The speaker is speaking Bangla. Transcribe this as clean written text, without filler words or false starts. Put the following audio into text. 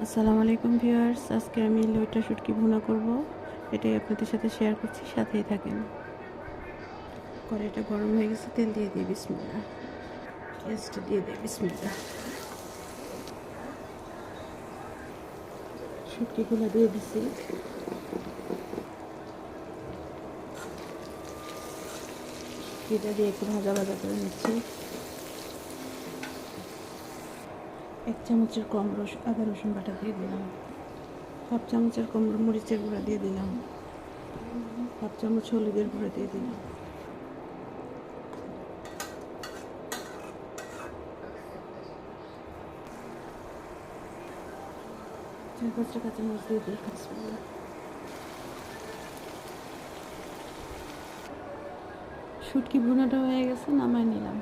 আসসালামু আলাইকুম ভিউয়ার্স, আজকে আমি লইট্টা শুটকি ভুনা করব। এটাই আপনাদের সাথে শেয়ার করছি, সাথেই থাকেন। কড়াইটা গরম হয়ে গেছে, তেল দিয়ে দিই বিসমিল্লাহ। পেঁয়াজটা দিয়ে দিই বিসমিল্লাহ। শুটকিগুলো দিয়ে দিছি। শুটকিটা দিয়ে একটু ভাজা ভাজা করে নিচ্ছি। 1 চামচের কম আদা রসুন বাটা দিয়ে দিলাম। 1/2 চামচের কম মরিচের গুঁড়া দিয়ে দিলাম। 1/2 চামচ হলুদের গুঁড়া দিয়ে দিলাম। চার পাঁচটা কাঁচামরিচ দিয়ে দিই বিসমিল্লাহ। শুটকি ভুনাটা হয়ে গেছে, নামায় নিলাম।